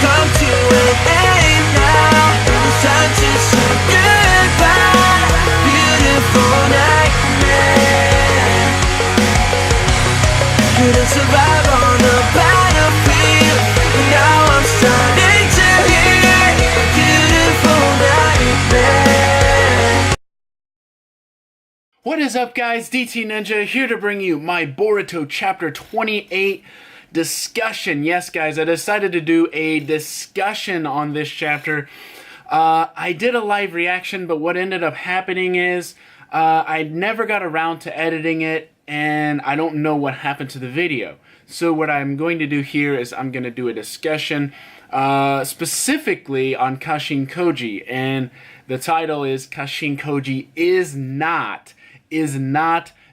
come to an end now. It's time to say goodbye. Beautiful nightmare. Couldn't survive on the battlefield, but now I'm starting to hear a beautiful nightmare. What is up, guys? DT Ninja here to bring you my Boruto chapter 28 discussion. Yes, guys, I decided to do a discussion on this chapter. I did a live reaction, but what ended up happening is I never got around to editing it, and I don't know what happened to the video. So what I'm going to do here is I'm going to do a discussion specifically on Kashin Koji, and the title is Kashin Koji is not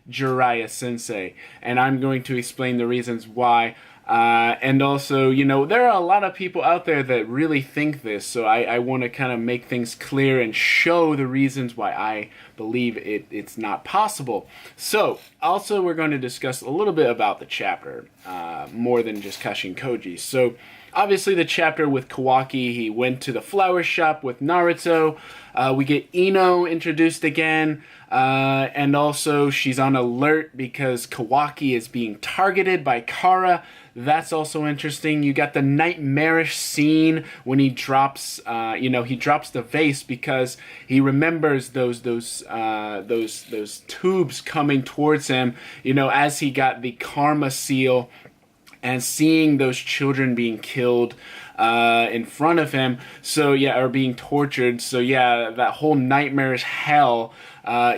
Jiraiya Sensei, and I'm going to explain the reasons why. And also, you know, there are a lot of people out there that really think this, so I want to kind of make things clear and show the reasons why I believe it's not possible. So, also we're going to discuss a little bit about the chapter, more than just Kashin Koji. So, obviously the chapter with Kawaki, he went to the flower shop with Naruto. We get Ino introduced again, and also she's on alert because Kawaki is being targeted by Kara. That's also interesting. You got the nightmarish scene when he drops, he drops the vase because he remembers those tubes coming towards him, as he got the karma seal and seeing those children being killed in front of him, or being tortured. So yeah, that whole nightmarish hell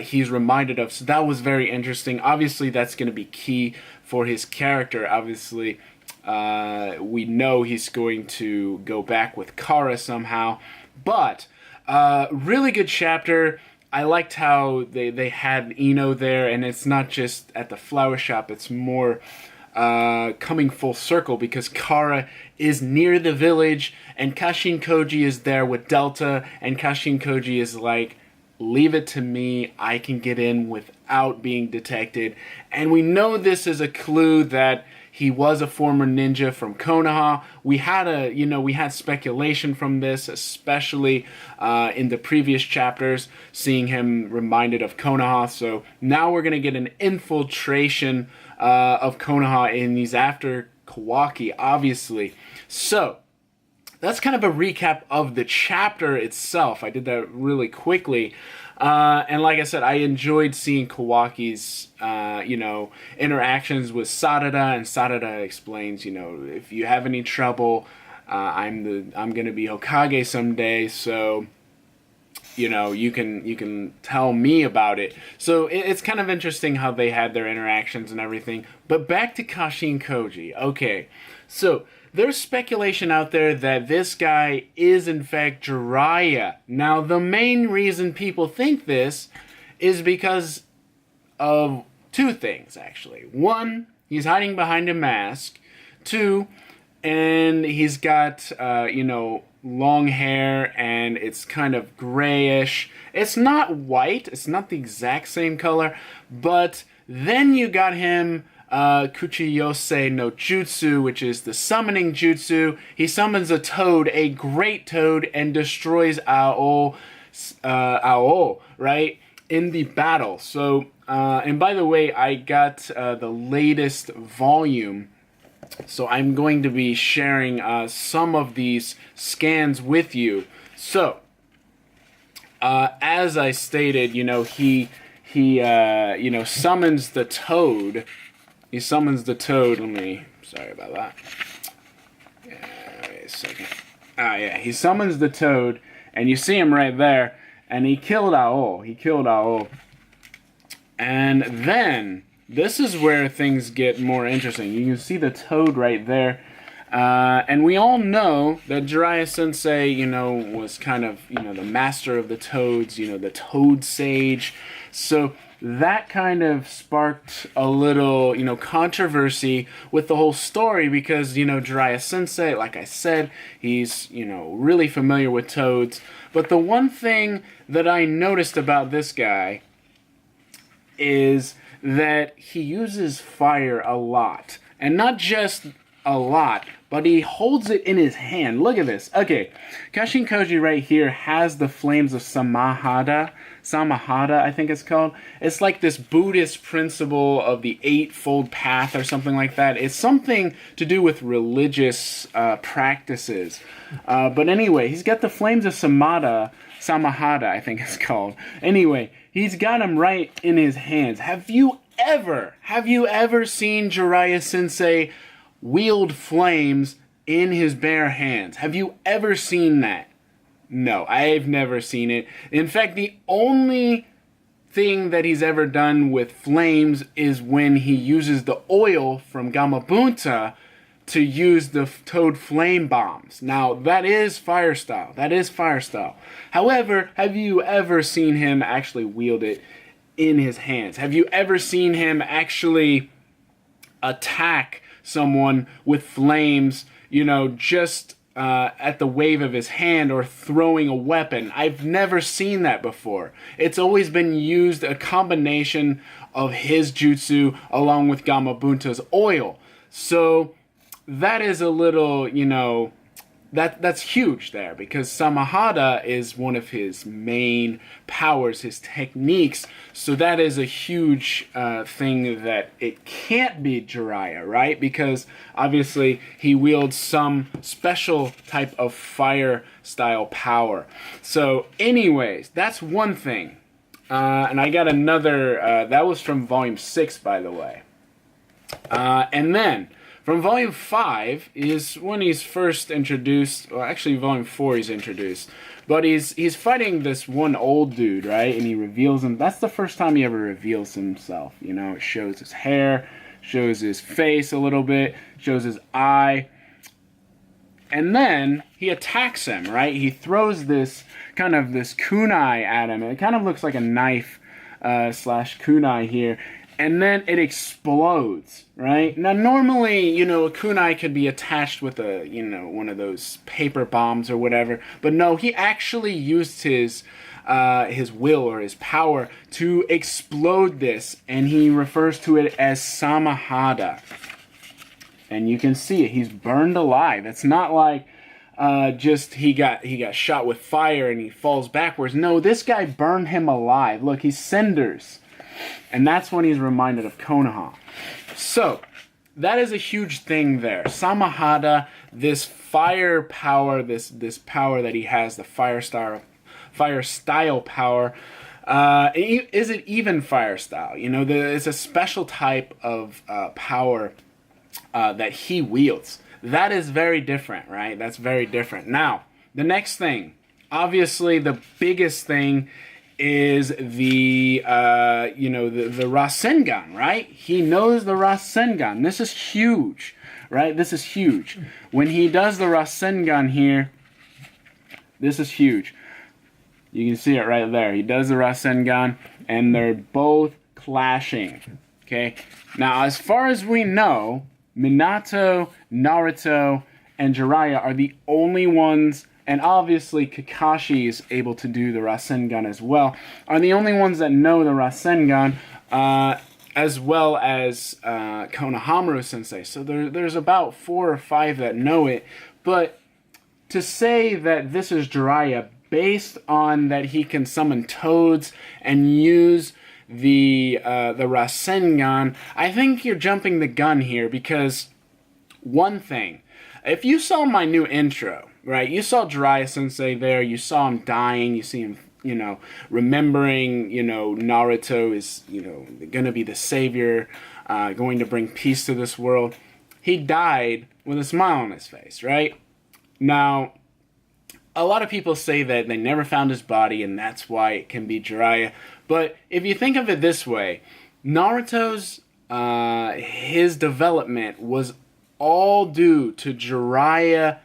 he's reminded of. So that was very interesting. Obviously, that's going to be key for his character. Obviously, we know he's going to go back with Kara somehow. But really good chapter. I liked how they had Ino there, and it's not just at the flower shop. It's more coming full circle because Kara is near the village and Kashin Koji is there with Delta, and Kashin Koji is like, leave it to me, I can get in without being detected. And we know this is a clue that he was a former ninja from Konoha. We had speculation from this, especially in the previous chapters, seeing him reminded of Konoha. So now we're going to get an infiltration of Konoha, and he's after Kawaki, obviously. So that's kind of a recap of the chapter itself. I did that really quickly. And like I said, I enjoyed seeing Kawaki's, interactions with Sarada, and Sarada explains, if you have any trouble, I'm gonna be Hokage someday, so you can tell me about it. So it's kind of interesting how they had their interactions and everything. But back to Kashin Koji. Okay, so there's speculation out there that this guy is in fact Jiraiya. Now, the main reason people think this is because of two things, actually. One, he's hiding behind a mask. Two, and he's got, long hair, and it's kind of grayish. It's not white. It's not the exact same color. But then you got him Kuchiyose no Jutsu, which is the summoning jutsu. He summons a toad, a great toad, and destroys Ao, right, in the battle. So, and by the way, I got the latest volume, so I'm going to be sharing some of these scans with you. So, as I stated, he summons the toad. He summons the toad. Sorry about that. Yeah, wait a second. Yeah, he summons the toad, and you see him right there, and he killed Ao. And then, this is where things get more interesting. You can see the toad right there. And we all know that Jiraiya Sensei, was kind of, the master of the toads, the toad sage. So that kind of sparked a little, controversy with the whole story because, Jiraiya Sensei, like I said, he's, really familiar with toads. But the one thing that I noticed about this guy is that he uses fire a lot. And not just a lot, but he holds it in his hand. Look at this. Okay, Kashin Koji right here has the flames of Samahada, I think it's called. It's like this Buddhist principle of the Eightfold Path or something like that. It's something to do with religious practices. But anyway, he's got the flames of Samahada, I think it's called. Anyway, he's got them right in his hands. Have you ever seen Jiraiya Sensei wield flames in his bare hands? Have you ever seen that? No, I've never seen it. In fact, the only thing that he's ever done with flames is when he uses the oil from Gamabunta to use the Toad Flame Bombs. Now, that is fire style. However, have you ever seen him actually wield it in his hands? Have you ever seen him actually attack someone with flames, just at the wave of his hand, or throwing a weapon? I've never seen that before. It's always been used a combination of his jutsu along with Gamabunta's oil. So that is a little, that's huge there, because Samahada is one of his main powers, his techniques. So that is a huge thing that it can't be Jiraiya, right? Because obviously he wields some special type of fire style power. So anyways, that's one thing. And I got another, that was from volume 6, by the way. And then from volume 5 is when he's first introduced, well, actually volume 4 he's introduced, but he's fighting this one old dude, right? And he reveals him. That's the first time he ever reveals himself. It shows his hair, shows his face a little bit, shows his eye, and then he attacks him, right? He throws this kunai at him. It kind of looks like a knife slash kunai here. And then it explodes, right? Now, normally, a kunai could be attached with a, one of those paper bombs or whatever. But no, he actually used his will or his power to explode this. And he refers to it as Samahada. And you can see it. He's burned alive. It's not like just he got shot with fire and he falls backwards. No, this guy burned him alive. Look, he's cinders. And that's when he's reminded of Konoha. So, that is a huge thing there. Samahada, this fire power, this power that he has, the fire style power, is it even fire style? It's a special type of power that he wields. That is very different, right? That's very different. Now, the next thing, obviously the biggest thing is the Rasengan, right? He knows the Rasengan. This is huge, right? This is huge. When he does the Rasengan here, this is huge. You can see it right there. He does the Rasengan, and they're both clashing, okay? Now, as far as we know, Minato, Naruto, and Jiraiya are the only ones, and obviously Kakashi is able to do the Rasengan as well, are the only ones that know the Rasengan, as well as Konohamaru Sensei. So there's about 4 or 5 that know it, but to say that this is Jiraiya based on that he can summon toads and use the Rasengan, I think you're jumping the gun here, because one thing, if you saw my new intro, right, you saw Jiraiya Sensei there, you saw him dying, you see him, remembering, Naruto is, going to be the savior, going to bring peace to this world. He died with a smile on his face, right? Now, a lot of people say that they never found his body and that's why it can be Jiraiya. But if you think of it this way, Naruto's, his development was all due to Jiraiya's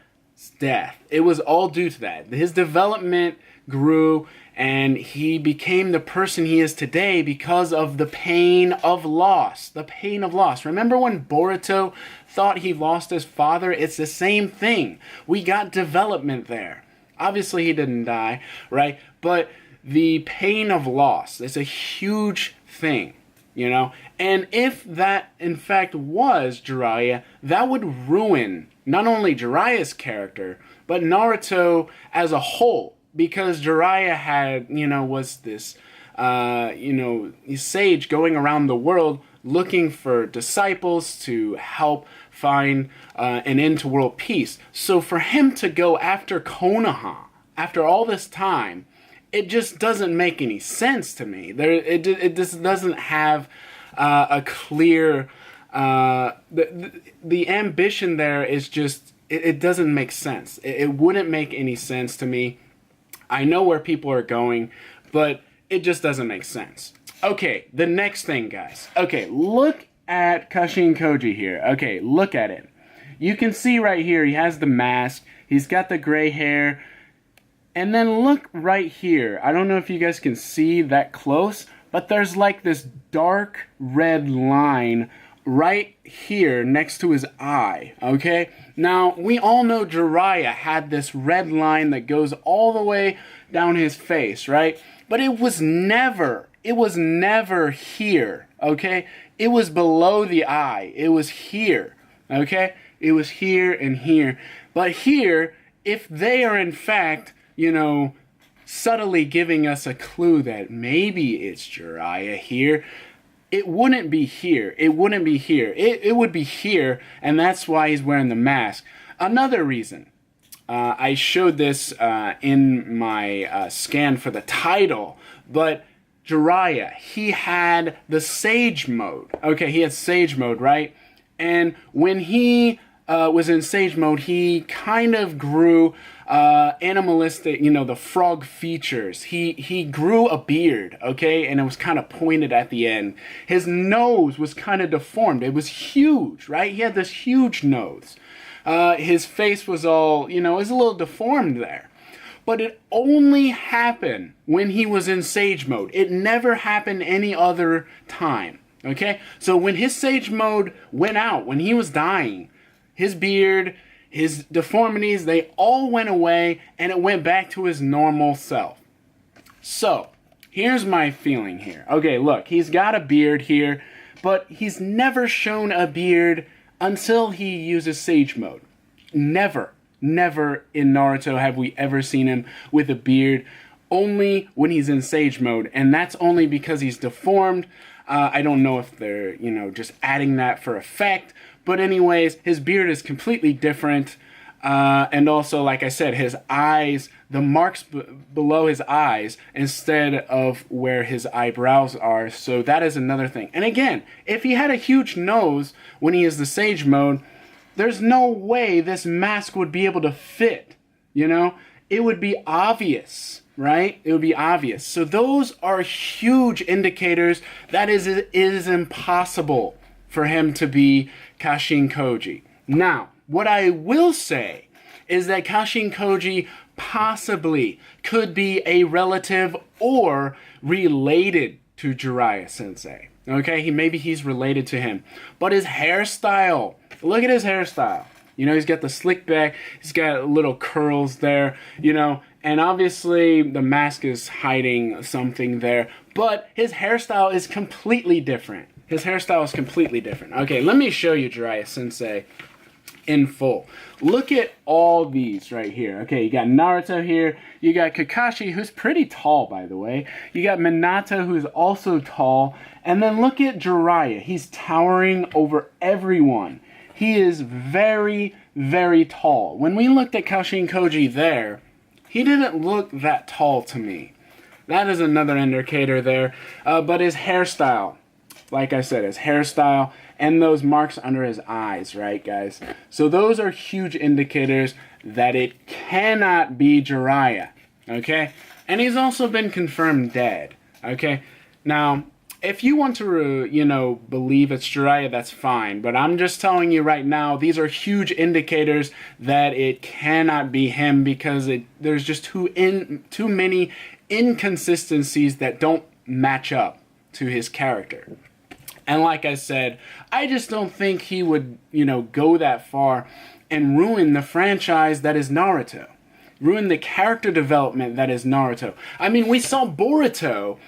death. It was all due to that. His development grew and he became the person he is today because of the pain of loss. The pain of loss. Remember when Boruto thought he lost his father? It's the same thing. We got development there. Obviously he didn't die, right? But the pain of loss is a huge thing. you know? And if that, in fact, was Jiraiya, that would ruin not only Jiraiya's character, but Naruto as a whole. Because Jiraiya had, was this, sage going around the world looking for disciples to help find an end to world peace. So for him to go after Konoha, after all this time, it just doesn't make any sense to me. It just doesn't have a clear... the ambition there is just... It doesn't make sense. It wouldn't make any sense to me. I know where people are going, but it just doesn't make sense. Okay, the next thing, guys. Okay, look at Kashin Koji here. Okay, look at it. You can see right here, he has the mask. He's got the gray hair. And then look right here. I don't know if you guys can see that close, but there's like this dark red line right here next to his eye, okay? Now, we all know Jiraiya had this red line that goes all the way down his face, right? But it was never here, okay? It was below the eye. It was here, okay? It was here and here. But here, if they are in fact, subtly giving us a clue that maybe it's Jiraiya here, it wouldn't be here. It wouldn't be here. It would be here, and that's why he's wearing the mask. Another reason, I showed this in my scan for the title, but Jiraiya, he had the Sage mode. Okay, he had Sage mode, right? And when he was in Sage mode, he kind of grew animalistic, the frog features. He grew a beard, okay, and it was kind of pointed at the end. His nose was kind of deformed. It was huge, right? He had this huge nose. His face was all, it was a little deformed there. But it only happened when he was in Sage mode. It never happened any other time, okay? So when his Sage mode went out, when he was dying, his beard, his deformities, they all went away, and it went back to his normal self. So, here's my feeling here. Okay, look, he's got a beard here, but he's never shown a beard until he uses Sage mode. Never in Naruto have we ever seen him with a beard. Only when he's in Sage mode, and that's only because he's deformed. I don't know if they're, just adding that for effect. But anyways, his beard is completely different. And also, like I said, his eyes, the marks below his eyes instead of where his eyebrows are. So that is another thing. And again, if he had a huge nose when he is the Sage mode, there's no way this mask would be able to fit, It would be obvious, right? It would be obvious. So those are huge indicators that it is impossible for him to be Kashin Koji. Now, what I will say is that Kashin Koji possibly could be a relative or related to Jiraiya Sensei. Okay, maybe he's related to him. But his hairstyle, look at his hairstyle. He's got the slick back, he's got little curls there, and obviously the mask is hiding something there. But his hairstyle is completely different. His hairstyle is completely different. Okay, let me show you Jiraiya Sensei in full. Look at all these right here. Okay, you got Naruto here. You got Kakashi, who's pretty tall, by the way. You got Minato, who's also tall. And then look at Jiraiya. He's towering over everyone. He is very, very tall. When we looked at Kashin Koji there, he didn't look that tall to me. That is another indicator there. But his hairstyle, like I said, his hairstyle and those marks under his eyes, right, guys? So those are huge indicators that it cannot be Jiraiya, okay? And he's also been confirmed dead, okay? Now, if you want to, believe it's Jiraiya, that's fine. But I'm just telling you right now, these are huge indicators that it cannot be him because there's just too many inconsistencies that don't match up to his character. And like I said, I just don't think he would, go that far and ruin the franchise that is Naruto. Ruin the character development that is Naruto. I mean, we saw Boruto,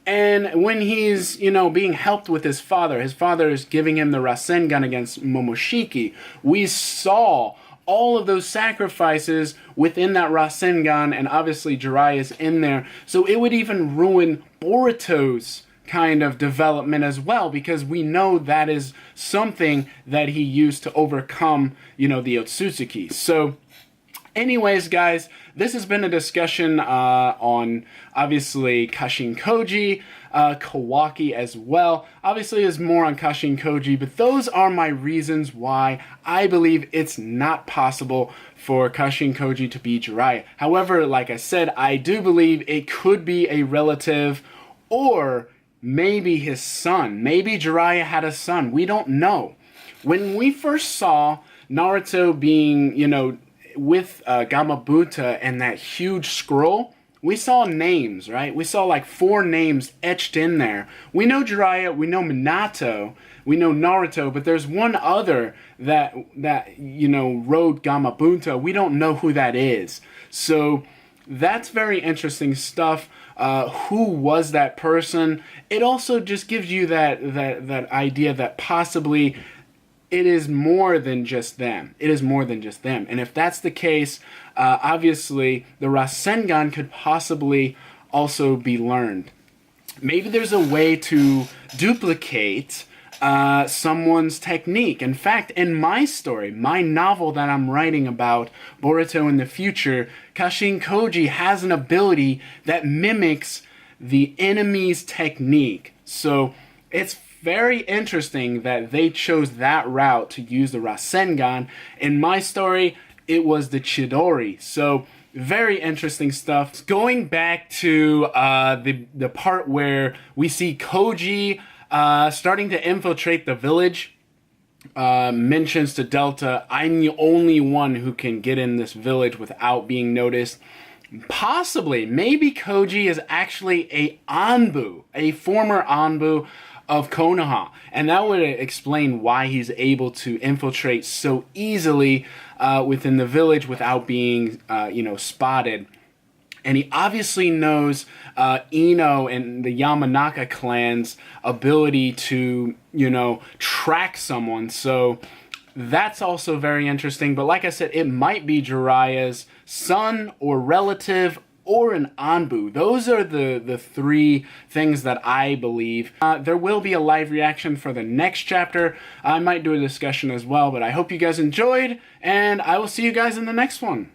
And when he's, being helped with his father is giving him the Rasengan against Momoshiki. We saw all of those sacrifices within that Rasengan, and obviously Jiraiya is in there. So it would even ruin Boruto's kind of development as well, because we know that is something that he used to overcome, the Otsutsuki. So anyways, guys, this has been a discussion on, obviously, Kashin Koji, Kawaki as well. Obviously, there's more on Kashin Koji, but those are my reasons why I believe it's not possible for Kashin Koji to be Jiraiya. However, like I said, I do believe it could be a relative, or maybe his son. Maybe Jiraiya had a son. We don't know. When we first saw Naruto being, with Gamabunta and that huge scroll, we saw names, right? We saw like 4 names etched in there. We know Jiraiya, we know Minato, we know Naruto, but there's one other that rode Gamabunta. We don't know who that is. So that's very interesting stuff. Who was that person? It also just gives you that idea that possibly it is more than just them. It is more than just them. And if that's the case, obviously the Rasengan could possibly also be learned. Maybe there's a way to duplicate someone's technique. In fact, in my story, my novel that I'm writing about Boruto in the future, Kashin Koji has an ability that mimics the enemy's technique. So it's very interesting that they chose that route to use the Rasengan. In my story, it was the Chidori. So very interesting stuff. Going back to the part where we see Koji starting to infiltrate the village, mentions to Delta, I'm the only one who can get in this village without being noticed. Possibly, maybe Koji is actually a Anbu, a former Anbu of Konoha, and that would explain why he's able to infiltrate so easily within the village without being, spotted. And he obviously knows Ino and the Yamanaka clan's ability to, track someone. So that's also very interesting. But like I said, it might be Jiraiya's son or relative or an Anbu. Those are the 3 things that I believe. There will be a live reaction for the next chapter. I might do a discussion as well, but I hope you guys enjoyed, and I will see you guys in the next one.